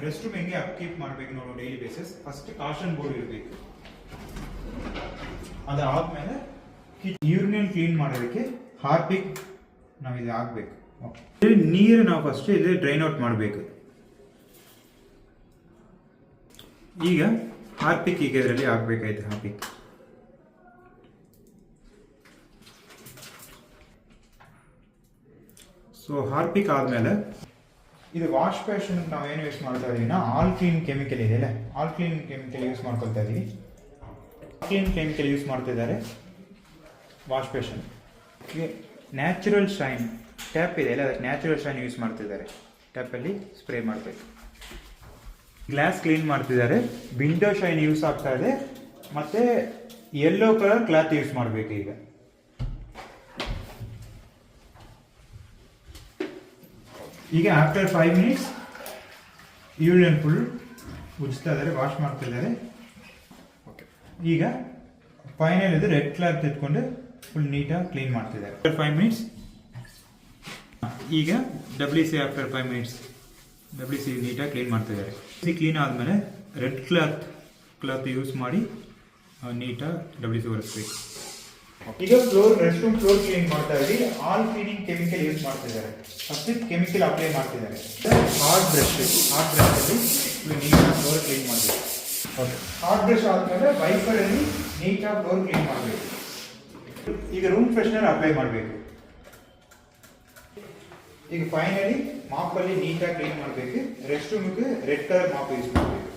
Rest room ಹೆಂಗೆ ಅಪ್ಕೀಪ್ ಮಾಡಬೇಕು ನೋಡೋ daily basis. First caution board ಇರಬೇಕು. ಅದಾದ್ಮೇಲೆ ಯೂರಿನಲ್ ಕ್ಲೀನ್ ಮಾಡೋದಕ್ಕೆ ಹಾರ್ಪಿಕ್ ನಾವು ಇದು ಹಾಕ್ಬೇಕು. ನೀರು ನಾವು ಫಸ್ಟ್ ಇಲ್ಲಿ ಡ್ರೈನ್ ಔಟ್ ಮಾಡಬೇಕು. ಈಗ ಹಾರ್ಪಿಕ್ ಈಗ ಇದರಲ್ಲಿ ಹಾಕ್ಬೇಕಾಯ್ತು. ಹಾರ್ಪಿಕ್ ಸೊ ಹಾರ್ಪಿಕ್ ಆದಮೇಲೆ ಇದು ವಾಶ್ ಬೇಷನ್ ನಾವೇನು ಯೂಸ್ ಮಾಡ್ತಾ ಇದೀವಿ, ಆಲ್ ಕ್ಲೀನ್ ಕೆಮಿಕಲ್ ಇದೆ ಅಲ್ಲ, ಆಲ್ ಕ್ಲೀನ್ ಕೆಮಿಕಲ್ ಯೂಸ್ ಮಾಡ್ಕೊಳ್ತಾ ಇದೀವಿ. ಕ್ಲೀನ್ ಕೆಮಿಕಲ್ ಯೂಸ್ ಮಾಡ್ತಿದ್ದಾರೆ wash basin. Natural shine tap ಇದೆ ಅಲ್ಲ, ಅದಕ್ಕೆ ನ್ಯಾಚುರಲ್ ಶೈನ್ ಯೂಸ್ ಮಾಡ್ತಿದ್ದಾರೆ. ಟ್ಯಾಪಲ್ಲಿ ಸ್ಪ್ರೇ ಮಾಡಬೇಕು. ಗ್ಲಾಸ್ ಕ್ಲೀನ್ ಮಾಡ್ತಿದ್ದಾರೆ. ವಿಂಡೋ ಶೈನ್ ಯೂಸ್ ಆಗ್ತಾ ಇದೆ. ಮತ್ತು ಯೆಲ್ಲೋ ಕಲರ್ ಕ್ಲಾತ್ ಯೂಸ್ ಮಾಡಬೇಕು. ಈಗ ಆಫ್ಟರ್ 5 ಮಿನಿಟ್ಸ್ ಯೂರಿನ್ ಫುಲ್ ಉಜ್ತಾ ಇದ್ದಾರೆ, ವಾಶ್ ಮಾಡ್ತಿದ್ದಾರೆ. ಓಕೆ, ಈಗ ಫೈನಲ್ ಇದು ರೆಡ್ ಕ್ಲಾತ್ ಎತ್ಕೊಂಡು ಫುಲ್ ನೀಟಾಗಿ ಕ್ಲೀನ್ ಮಾಡ್ತಿದ್ದಾರೆ. ಆಫ್ಟರ್ 5 ಮಿನಿಟ್ಸ್ ಈಗ WC ಆಫ್ಟರ್ 5 ಮಿನಿಟ್ಸ್ WC ನೀಟಾಗಿ ಕ್ಲೀನ್ ಮಾಡ್ತಿದ್ದಾರೆ. ಕ್ಲೀನ್ ಆದಮೇಲೆ ರೆಡ್ ಕ್ಲಾತ್ ಯೂಸ್ ಮಾಡಿ ನೀಟಾಗಿ WC ಒರೆಸ್ಬೇಕು. ಈಗ ರೆಸ್ಟ್ ರೂಮ್ ಫ್ಲೋರ್ ಕ್ಲೀನ್ ಮಾಡ್ತಾ ಇದ್ದೀವಿ. ಆಲ್ ಕ್ಲೀನಿಂಗ್ ಕೆಮಿಕಲ್ ಯೂಸ್ ಮಾಡ್ತಿದ್ದಾರೆ. ಫಸ್ಟ್ ಕೆಮಿಕಲ್ ಅಪ್ಲೈ ಮಾಡ್ತಿದ್ದಾರೆ. ಹಾರ್ಡ್ ಬ್ರಷಲ್ಲಿ ನೀಟಾಗಿ ಫ್ಲೋರ್ ಕ್ಲೀನ್ ಮಾಡಬೇಕು. ಓಕೆ, ಹಾರ್ಡ್ ಬ್ರಷ್ ಆದಮೇಲೆ ವೈಪರಲ್ಲಿ ನೀಟಾಗಿ ಫ್ಲೋರ್ ಕ್ಲೀನ್ ಮಾಡಬೇಕು. ಈಗ ರೂಮ್ ಫ್ರೆಶ್ನರ್ ಅಪ್ಲೈ ಮಾಡಬೇಕು. ಈಗ ಫೈನಲಿ ಮಾಪಲ್ಲಿ ನೀಟಾಗಿ ಕ್ಲೀನ್ ಮಾಡಬೇಕು. ರೆಸ್ಟ್ ರೂಮ್ಗೆ ರೆಡ್ ಕಲರ್ ಮಾಪ್ ಯೂಸ್ ಮಾಡಬೇಕು.